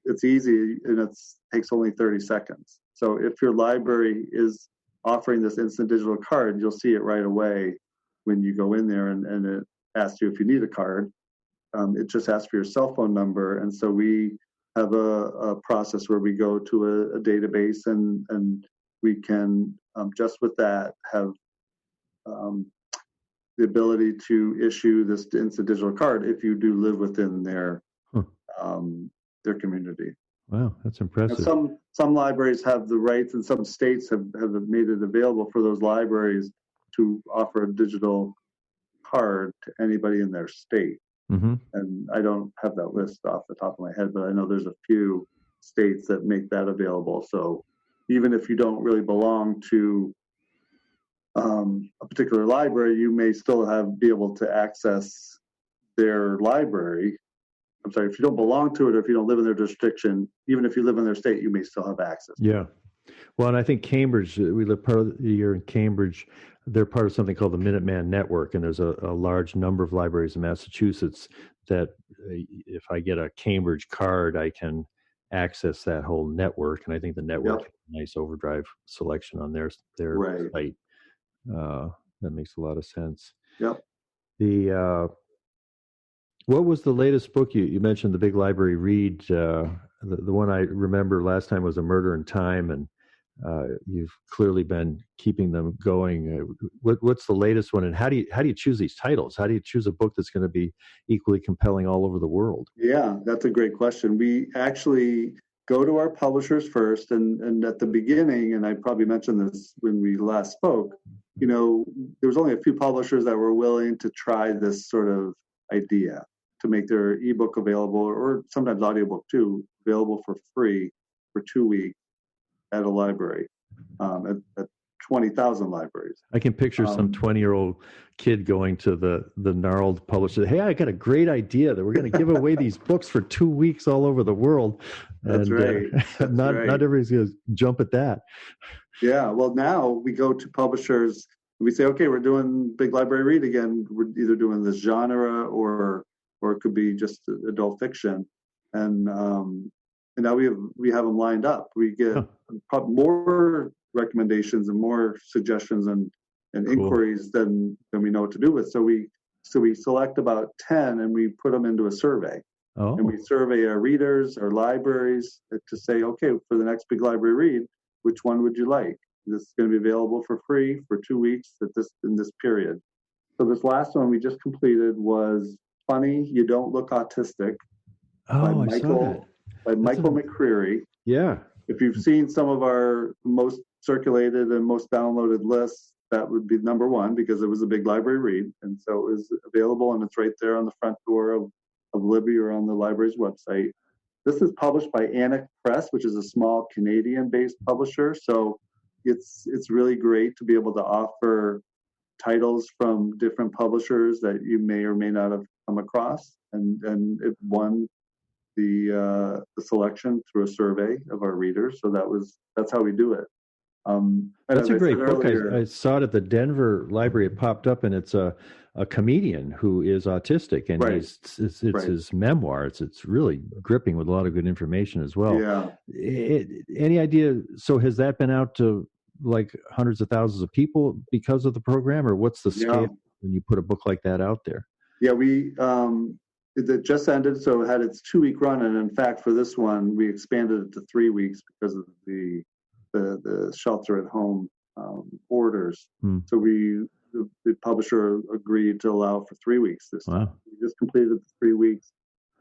it's easy and it takes only 30 seconds. So if your library is offering this instant digital card, you'll see it right away when you go in there and it asks you if you need a card. It just asks for your cell phone number. And so we have a process where we go to a database and we can, just with that, have the ability to issue this instant digital card if you do live within their community. Wow, that's impressive. And some libraries have the rights, and some states have made it available for those libraries to offer a digital card to anybody in their state. Mm-hmm. And I don't have that list off the top of my head, but I know there's a few states that make that available. So even if you don't really belong to a particular library, you may still be able to access their library. I'm sorry, if you don't belong to it or if you don't live in their jurisdiction, even if you live in their state, you may still have access. Yeah. Well, and I think Cambridge, we live part of the year in Cambridge. They're part of something called the Minuteman Network, and there's a large number of libraries in Massachusetts that if I get a Cambridge card, I can access that whole network. And I think the network has a nice OverDrive selection on their site. That makes a lot of sense. Yep. What was the latest book you mentioned? The Big Library Read. The one I remember last time was A Murder in Time, and you've clearly been keeping them going. What's the latest one, and how do you choose these titles? How do you choose a book that's going to be equally compelling all over the world? Yeah, that's a great question. We actually go to our publishers first, and at the beginning, and I probably mentioned this when we last spoke, there was only a few publishers that were willing to try this sort of idea to make their ebook available, or sometimes audiobook too, available for free for 2 weeks at a library, at 20,000 libraries. I can picture some 20-year-old kid going to the gnarled publisher. Hey, I got a great idea that we're going to give away these books for 2 weeks all over the world. That's right. That's not everybody's going to jump at that. Yeah. Well, now we go to publishers. We say, okay, we're doing Big Library Read again. We're either doing this genre or it could be just adult fiction, and now we have them lined up. We get more recommendations and more suggestions and inquiries than we know what to do with. So we select about 10 and we put them into a survey. Oh. And we survey our readers, our libraries, to say, okay, for the next Big Library Read, which one would you like? This is going to be available for free for 2 weeks in this period. So this last one we just completed was Funny, You Don't Look Autistic by Michael McCreary. Yeah. If you've seen some of our most circulated and most downloaded lists, that would be number one because it was a Big Library Read. And so it was available, and it's right there on the front door of Libby or on the library's website. This is published by Antidote Press, which is a small Canadian-based publisher. So it's really great to be able to offer titles from different publishers that you may or may not have come across. And it won the selection through a survey of our readers. So that's how we do it. That's a great book. I saw it at the Denver library. It popped up, and it's a comedian who is autistic, and right. it's his memoir. It's really gripping with a lot of good information as well. Yeah. Any idea? So has that been out to like hundreds of thousands of people because of the program, or what's the scale when you put a book like that out there? Yeah, it just ended, so it had its 2-week run, and in fact, for this one, we expanded it to 3 weeks because of the shelter at home orders. So the publisher agreed to allow for 3 weeks this time. We just completed the 3 weeks,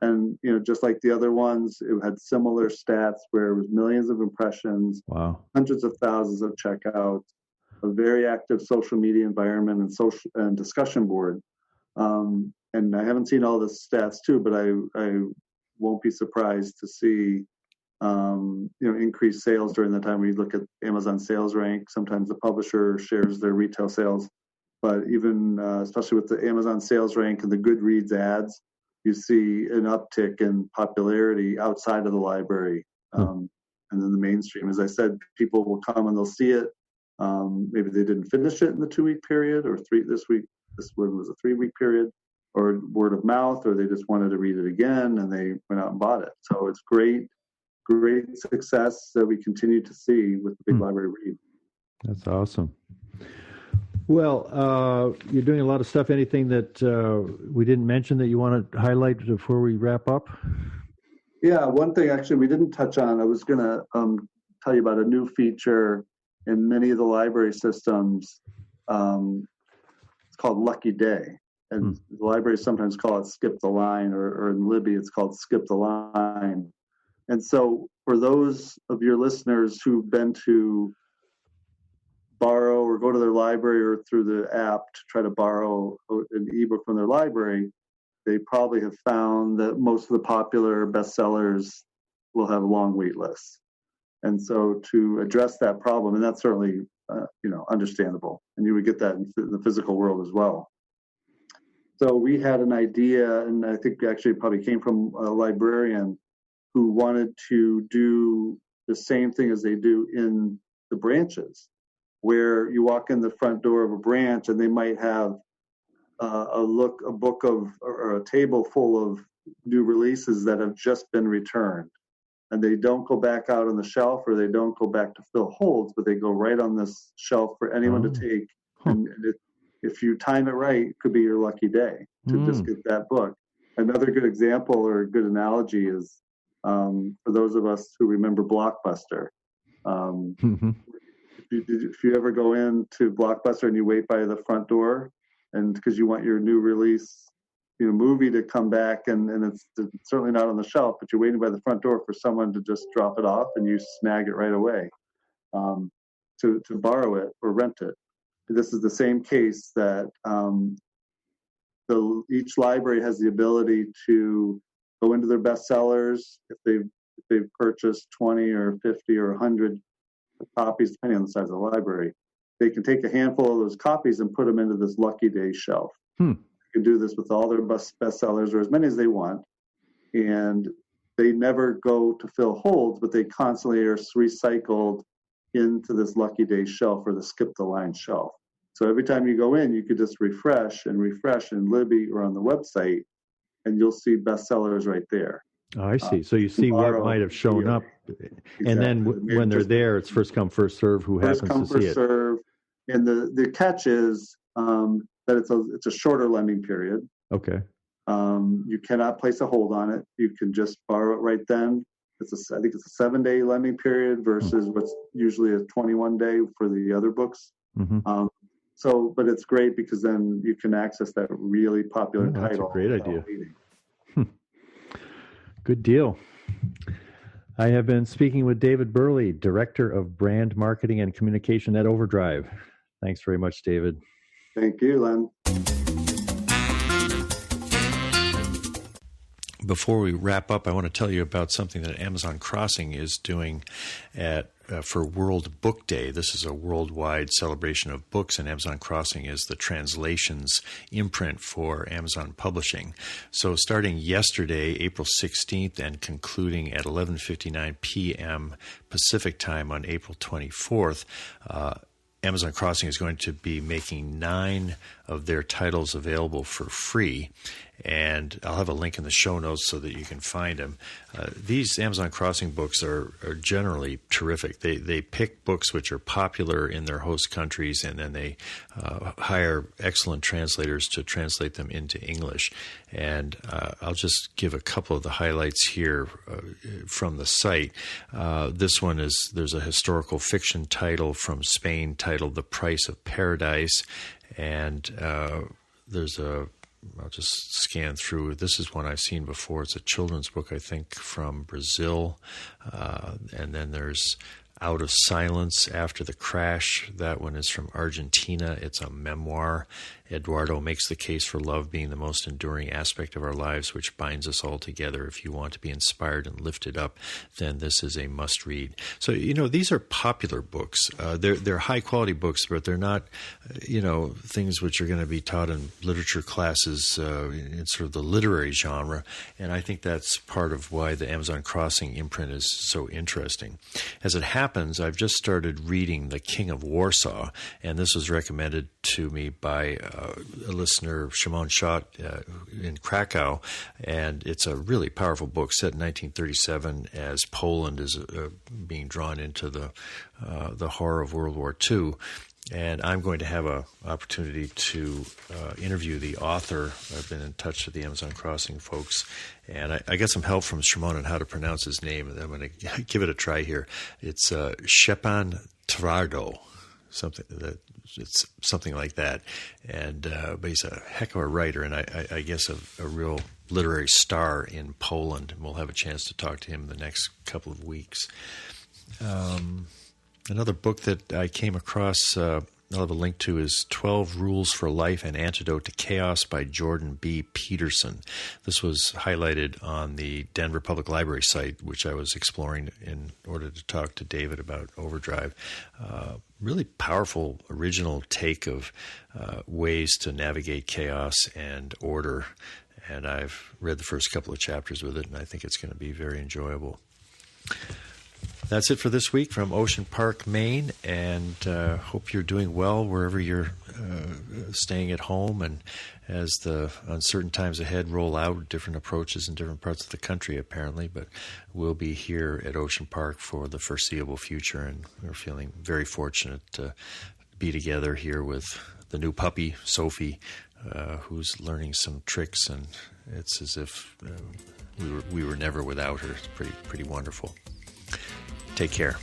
and just like the other ones, it had similar stats where it was millions of impressions, hundreds of thousands of checkouts, a very active social media environment and social and discussion board. And I haven't seen all the stats too, but I won't be surprised to see increased sales during the time. We look at Amazon sales rank. Sometimes the publisher shares their retail sales, but even especially with the Amazon sales rank and the Goodreads ads, you see an uptick in popularity outside of the library and then the mainstream. As I said, people will come and they'll see it. Maybe they didn't finish it in the 2-week period, or this one was a 3-week period, or word of mouth, or they just wanted to read it again and they went out and bought it. So it's great success that we continue to see with the Big Library Read. That's awesome. Well, you're doing a lot of stuff. Anything that we didn't mention that you want to highlight before we wrap up? Yeah, one thing actually we didn't touch on. I was going to tell you about a new feature in many of the library systems. It's called Lucky Day. And the libraries sometimes call it Skip the Line, or in Libby it's called Skip the Line. And so for those of your listeners who've been to borrow or go to their library or through the app to try to borrow an ebook from their library, they probably have found that most of the popular bestsellers will have long wait lists. And so to address that problem, and that's certainly understandable, and you would get that in the physical world as well. So we had an idea, and I think actually it probably came from a librarian who wanted to do the same thing as they do in the branches, where you walk in the front door of a branch and they might have a book or a table full of new releases that have just been returned. And they don't go back out on the shelf, or they don't go back to fill holds, but they go right on this shelf for anyone to take. And if you time it right, it could be your lucky day to just get that book. Another good example or a good analogy is for those of us who remember Blockbuster. If you ever go into Blockbuster and you wait by the front door, and because you want your new release movie to come back, and it's certainly not on the shelf, but you're waiting by the front door for someone to just drop it off, and you snag it right away to borrow it or rent it. This is the same case that each library has the ability to go into their bestsellers if they've purchased 20 or 50 or 100 copies, depending on the size of the library. They can take a handful of those copies and put them into this Lucky Day shelf. They can do this with all their bestsellers, or as many as they want, and they never go to fill holds, but they constantly are recycled into this Lucky Day shelf or the Skip the Line shelf. So every time you go in, you could just refresh in Libby or on the website, and you'll see bestsellers right there. Oh, I see. So you see what might have shown up, and then when they're there, it's first come, first serve. Who happens to see it? First come, first serve. And the catch is that it's a shorter lending period. Okay. You cannot place a hold on it. You can just borrow it right then. I think it's a 7-day lending period versus what's usually a 21-day for the other books. But it's great because then you can access that really popular title. That's a great idea. Good deal. I have been speaking with David Burleigh, Director of Brand Marketing and Communication at OverDrive. Thanks very much, David. Thank you, Len. Before we wrap up, I want to tell you about something that Amazon Crossing is doing for World Book Day. This is a worldwide celebration of books, and Amazon Crossing is the translations imprint for Amazon Publishing. So starting yesterday, April 16th, and concluding at 11:59 p.m. Pacific time on April 24th, Amazon Crossing is going to be making 9 of their titles available for free. And I'll have a link in the show notes so that you can find them. These Amazon Crossing books are generally terrific. They pick books which are popular in their host countries, and then they hire excellent translators to translate them into English. And I'll just give a couple of the highlights here from the site. This one there's a historical fiction title from Spain titled The Price of Paradise. And I'll just scan through. This is one I've seen before. It's a children's book, I think, from Brazil. And then there's Out of Silence After the Crash. That one is from Argentina. It's a memoir. Eduardo makes the case for love being the most enduring aspect of our lives, which binds us all together. If you want to be inspired and lifted up, then this is a must-read. So, these are popular books. They're high-quality books, but they're not, things which are going to be taught in literature classes in sort of the literary genre. And I think that's part of why the Amazon Crossing imprint is so interesting. As it happens, I've just started reading The King of Warsaw, and this was recommended to me by a listener, Shimon Schott, in Krakow, and it's a really powerful book set in 1937 as Poland is being drawn into the horror of World War II. And I'm going to have an opportunity to interview the author. I've been in touch with the Amazon Crossing folks, and I got some help from Shimon on how to pronounce his name, and I'm going to give it a try here. It's Szczepan Twardo, it's something like that. And but he's a heck of a writer, and I guess a real literary star in Poland. And we'll have a chance to talk to him the next couple of weeks. Another book that I came across, I'll have a link to, is 12 Rules for Life and Antidote to Chaos by Jordan B. Peterson. This was highlighted on the Denver Public Library site, which I was exploring in order to talk to David about OverDrive. Really powerful, original take of ways to navigate chaos and order. And I've read the first couple of chapters with it, and I think it's going to be very enjoyable. That's it for this week from Ocean Park, Maine, and hope you're doing well wherever you're staying at home. And as the uncertain times ahead roll out, different approaches in different parts of the country, apparently, but we'll be here at Ocean Park for the foreseeable future, and we're feeling very fortunate to be together here with the new puppy, Sophie, who's learning some tricks, and it's as if we were never without her. It's pretty wonderful. Take care.